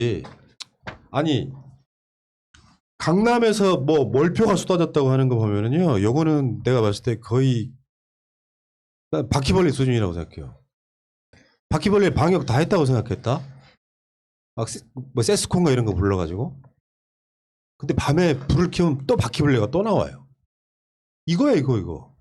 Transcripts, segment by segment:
예. 아니 강남에서 뭐 몰표가 쏟아졌다고 하는 거 보면은요, 요거는 내가 봤을 때 거의 바퀴벌레 수준이라고 생각해요. 바퀴벌레 방역 다 했다고 생각했다. 막 뭐 세스콘가 이런 거 불러가지고. 근데 밤에 불을 켜면 또 바퀴벌레가 또 나와요. 이거야 이거.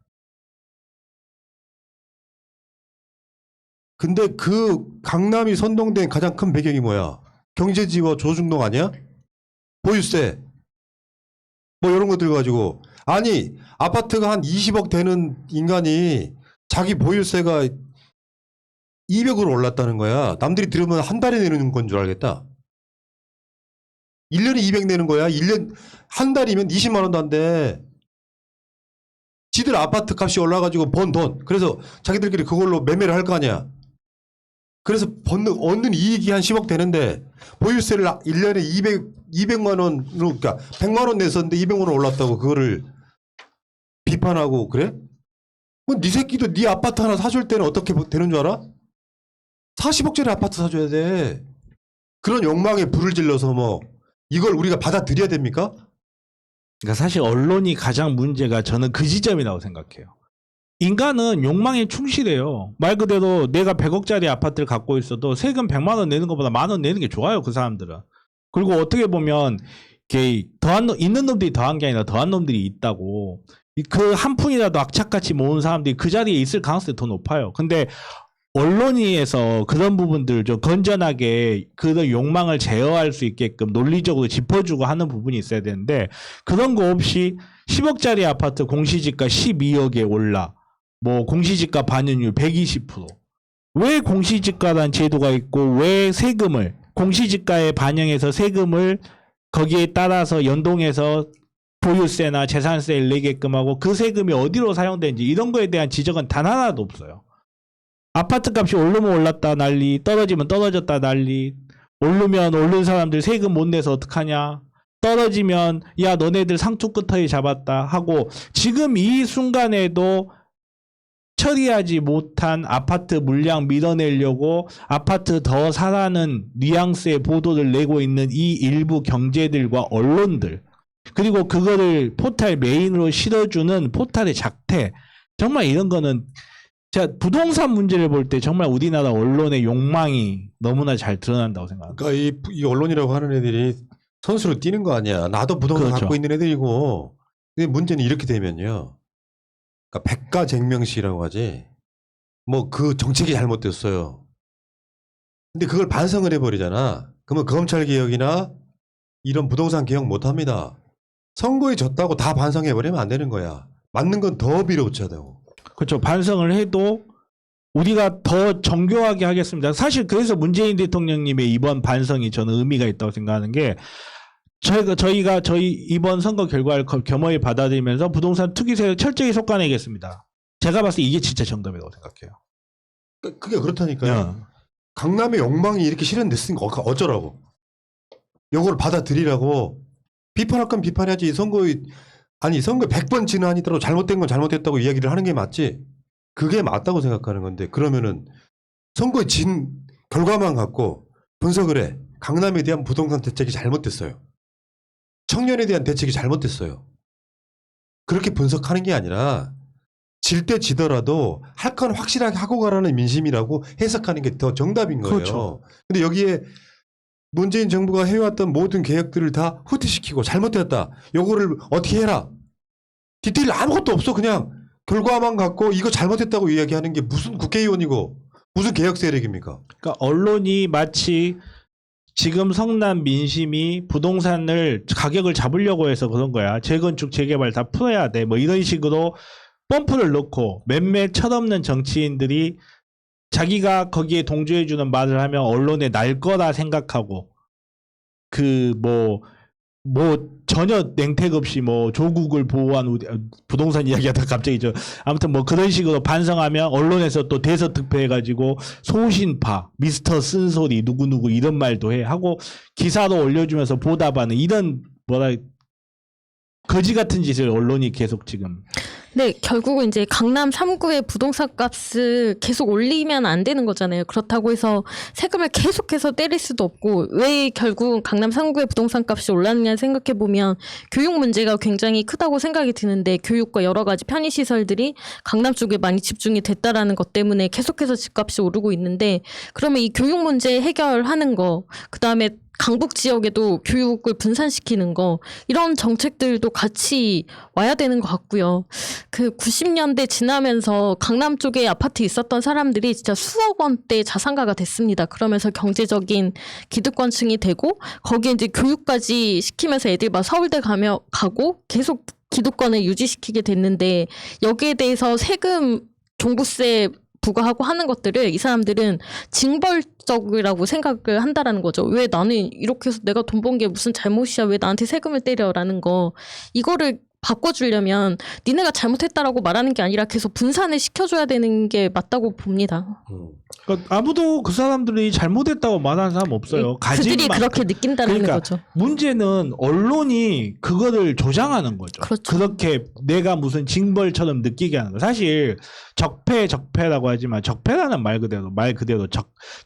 근데 그 강남이 선동된 가장 큰 배경이 뭐야? 경제지와 조중동 아니야? 보유세. 뭐 이런 것들 가지고. 아니 아파트가 한 20억 되는 인간이 자기 보유세가 200으로 올랐다는 거야. 남들이 들으면 한 달에 내는 건 줄 알겠다. 1년에 200 내는 거야. 1년 한 달이면 20만 원도 안 돼. 지들 아파트 값이 올라가지고 번 돈. 그래서 자기들끼리 그걸로 매매를 할 거 아니야. 그래서 얻는 이익이 한 10억 되는데 보유세를 1년에 200만 원으로, 그러니까 100만 원 냈었는데 200만 원 올랐다고 그거를 비판하고 그래? 뭐 네 새끼도 네 아파트 하나 사줄 때는 어떻게 되는 줄 알아? 40억짜리 아파트 사줘야 돼. 그런 욕망에 불을 질러서 뭐 이걸 우리가 받아들여야 됩니까? 그러니까 사실 언론이 가장 문제가 저는 그 지점이라고 생각해요. 인간은 욕망에 충실해요. 말 그대로 내가 100억짜리 아파트를 갖고 있어도 세금 100만 원 내는 것보다 10,000원 내는 게 좋아요. 그 사람들은. 그리고 어떻게 보면 있는 놈들이 더한 게 아니라 더한 놈들이 있다고. 그 한 푼이라도 악착같이 모은 사람들이 그 자리에 있을 가능성이 더 높아요. 근데 언론위에서 그런 부분들 좀 건전하게 그런 욕망을 제어할 수 있게끔 논리적으로 짚어주고 하는 부분이 있어야 되는데 그런 거 없이 10억짜리 아파트 공시지가 12억에 올라 뭐 공시지가 반영률 120%. 왜 공시지가라는 제도가 있고 왜 세금을 공시지가에 반영해서 세금을 거기에 따라서 연동해서 보유세나 재산세를 내게끔 하고 그 세금이 어디로 사용되는지 이런 거에 대한 지적은 단 하나도 없어요. 아파트 값이 오르면 올랐다 난리, 떨어지면 떨어졌다 난리, 오르면 오른 사람들 세금 못 내서 어떡하냐, 떨어지면 야 너네들 상투끝터리 잡았다 하고 지금 이 순간에도 처리하지 못한 아파트 물량 밀어내려고 아파트 더 사라는 뉘앙스의 보도를 내고 있는 이 일부 경제들과 언론들, 그리고 그거를 포탈 메인으로 실어주는 포탈의 작태, 정말 이런 거는 제가 부동산 문제를 볼 때 정말 우리나라 언론의 욕망이 너무나 잘 드러난다고 생각합니다. 그러니까 이 언론이라고 하는 애들이 선수로 뛰는 거 아니야. 나도 부동산 그렇죠. 갖고 있는 애들이고. 근데 문제는 이렇게 되면요. 그러니까 백가쟁명시라고 하지. 뭐 그 정책이 잘못됐어요. 근데 그걸 반성을 해버리잖아. 그러면 검찰개혁이나 이런 부동산 개혁 못합니다. 선거에 졌다고 다 반성해버리면 안 되는 거야. 맞는 건 더 밀어붙여야 되고. 그렇죠. 반성을 해도 우리가 더 정교하게 하겠습니다. 사실 그래서 문재인 대통령님의 이번 반성이 저는 의미가 있다고 생각하는 게 저희가 이번 선거 결과를 겸허히 받아들이면서 부동산 투기세를 철저히 솎아내겠습니다. 제가 봤을 때 이게 진짜 정답이라고 생각해요. 그게 그렇다니까요. 강남의 욕망이 이렇게 실현됐으니까 어쩌라고. 요걸 받아들이라고. 비판할 건 비판해야지. 선거에 100번 지는 아니더라도 잘못된 건 잘못했다고 이야기를 하는 게 맞지. 그게 맞다고 생각하는 건데, 그러면은 선거에 진 결과만 갖고 분석을 해. 강남에 대한 부동산 대책이 잘못됐어요. 청년에 대한 대책이 잘못됐어요. 그렇게 분석하는 게 아니라 질 때 지더라도 할 건 확실하게 하고 가라는 민심이라고 해석하는 게 더 정답인 거예요. 그렇죠. 근데 여기에 문재인 정부가 해왔던 모든 계획들을 다 후퇴시키고 잘못됐다. 요거를 어떻게 해라. 디테일 아무것도 없어. 그냥 결과만 갖고 이거 잘못했다고 이야기하는 게 무슨 국회의원이고 무슨 개혁 세력입니까? 그러니까 언론이 마치 지금 성남 민심이 부동산을 가격을 잡으려고 해서 그런 거야. 재건축 재개발 다 풀어야 돼. 뭐 이런 식으로 펌프를 넣고 몇몇 철없는 정치인들이 자기가 거기에 동조해주는 말을 하면 언론에 날 거라 생각하고 전혀 냉택 없이 뭐 조국을 보호한 부동산 이야기하다 갑자기 아무튼 뭐 그런 식으로 반성하면 언론에서 또 대서특필해가지고 소신파 미스터 쓴소리 누구누구 이런 말도 해 하고 기사로 올려주면서 보답하는 이런 거지 같은 짓을 언론이 계속 지금 네, 결국은 이제 강남 3구의 부동산 값을 계속 올리면 안 되는 거잖아요. 그렇다고 해서 세금을 계속해서 때릴 수도 없고, 왜 결국 강남 3구의 부동산 값이 올랐느냐 생각해 보면 교육 문제가 굉장히 크다고 생각이 드는데, 교육과 여러 가지 편의시설들이 강남 쪽에 많이 집중이 됐다라는 것 때문에 계속해서 집값이 오르고 있는데, 그러면 이 교육 문제 해결하는 거, 그 다음에 강북 지역에도 교육을 분산시키는 거, 이런 정책들도 같이 와야 되는 것 같고요. 그 90년대 지나면서 강남 쪽에 아파트 있었던 사람들이 진짜 수억 원대 자산가가 됐습니다. 그러면서 경제적인 기득권층이 되고, 거기에 이제 교육까지 시키면서 애들 막 서울대 가고 계속 기득권을 유지시키게 됐는데, 여기에 대해서 세금, 종부세 부과하고 하는 것들을 이 사람들은 징벌적이라고 생각을 한다라는 거죠. 왜 나는 이렇게 해서 내가 돈 번 게 무슨 잘못이야, 왜 나한테 세금을 때려라는 거. 이거를 바꿔주려면 니네가 잘못했다라고 말하는 게 아니라 계속 분산을 시켜줘야 되는 게 맞다고 봅니다. 그러니까 아무도 그 사람들이 잘못했다고 말하는 사람 없어요. 그들이 가진 그렇게 느낀다는 그러니까 거죠. 문제는 언론이 그거를 조장하는 거죠. 그렇죠. 그렇게 내가 무슨 징벌처럼 느끼게 하는 거. 사실 적폐라고 하지만 적폐라는 말 그대로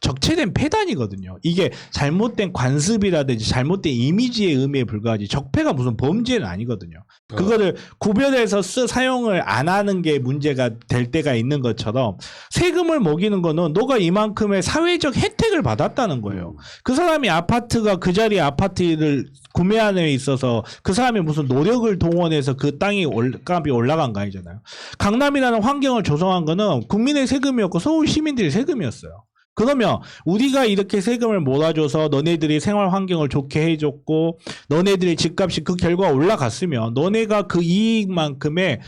적체된 폐단이거든요. 이게 잘못된 관습이라든지 잘못된 이미지의 의미에 불과하지 적폐가 무슨 범죄는 아니거든요. 그거를 구별해서 사용을 안 하는 게 문제가 될 때가 있는 것처럼, 세금을 먹이는 거는 너가 이만큼의 사회적 혜택을 받았다는 거예요. 그 사람이 아파트가 그 자리에 아파트를 구매하는 데 있어서 그 사람이 무슨 노력을 동원해서 그 땅이 값이 올라간 거 아니잖아요. 강남이라는 환경을 조성한 거는 국민의 세금이었고 서울 시민들의 세금이었어요. 그러면 우리가 이렇게 세금을 몰아줘서 너네들이 생활 환경을 좋게 해줬고 너네들의 집값이 그 결과 올라갔으면 너네가 그 이익만큼의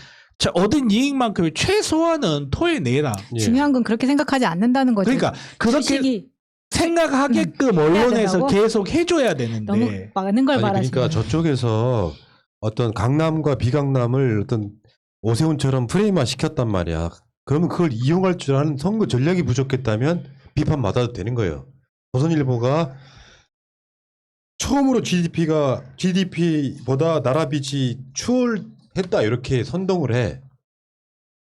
얻은 이익만큼의 최소한은 토해내라. 예. 중요한 건 그렇게 생각하지 않는다는 거죠. 그러니까 그렇게 주식이 생각하게끔 언론에서 된다고? 계속 해줘야 되는데 너무 많은 걸 아니, 말하시는 그러니까 저쪽에서 어떤 강남과 비강남을 어떤 오세훈처럼 프레임화 시켰단 말이야. 그러면 그걸 이용할 줄 아는 선거 전략이 부족했다면 비판받아도 되는 거예요. 조선일보가 처음으로 GDP보다 나라 빚이 추월했다 이렇게 선동을 해.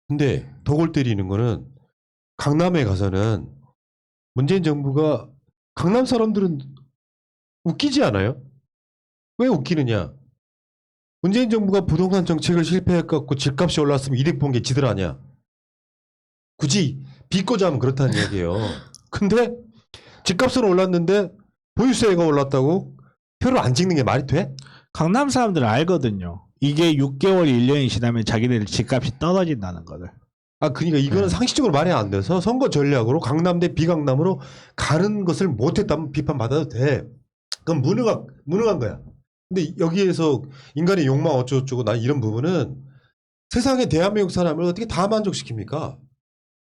근데 더 골 때리는 거는 강남에 가서는 문재인 정부가 강남 사람들은 웃기지 않아요? 왜 웃기느냐? 문재인 정부가 부동산 정책을 실패해갖고 집값이 올랐으면 이득 본 게 지들 아니야. 굳이 비꼬자면 그렇다는 얘기예요. 근데 집값은 올랐는데 보유세가 올랐다고 표를 안 찍는 게 말이 돼? 강남 사람들은 알거든요. 이게 6개월, 1년이 지나면 자기들 집값이 떨어진다는 거를. 아, 그러니까 이거는 네. 상식적으로 말이 안 돼서 선거 전략으로 강남 대 비강남으로 가는 것을 못했다면 비판받아도 돼. 그건 무능한 거야. 근데 여기에서 인간의 욕망 어쩌고저쩌고 난 이런 부분은 세상에 대한민국 사람을 어떻게 다 만족시킵니까?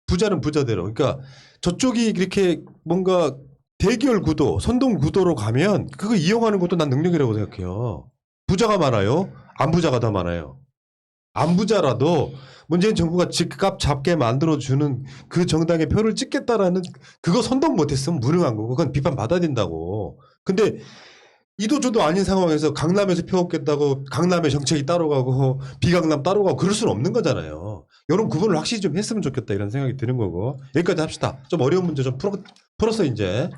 부자는 부자대로. 그러니까 저쪽이 이렇게 뭔가 대결 구도, 선동 구도로 가면 그거 이용하는 것도 난 능력이라고 생각해요. 부자가 많아요? 안 부자가 더 많아요. 안 부자라도 문재인 정부가 집값 잡게 만들어주는 그 정당의 표를 찍겠다라는 그거 선동 못했으면 무능한 거고 그건 비판받아야 된다고. 근데 이도저도 아닌 상황에서 강남에서 표 얻겠다고 강남의 정책이 따로 가고 비강남 따로 가고 그럴 수는 없는 거잖아요. 이런 구분을 확실히 좀 했으면 좋겠다 이런 생각이 드는 거고. 여기까지 합시다. 좀 어려운 문제 좀 풀었어 이제.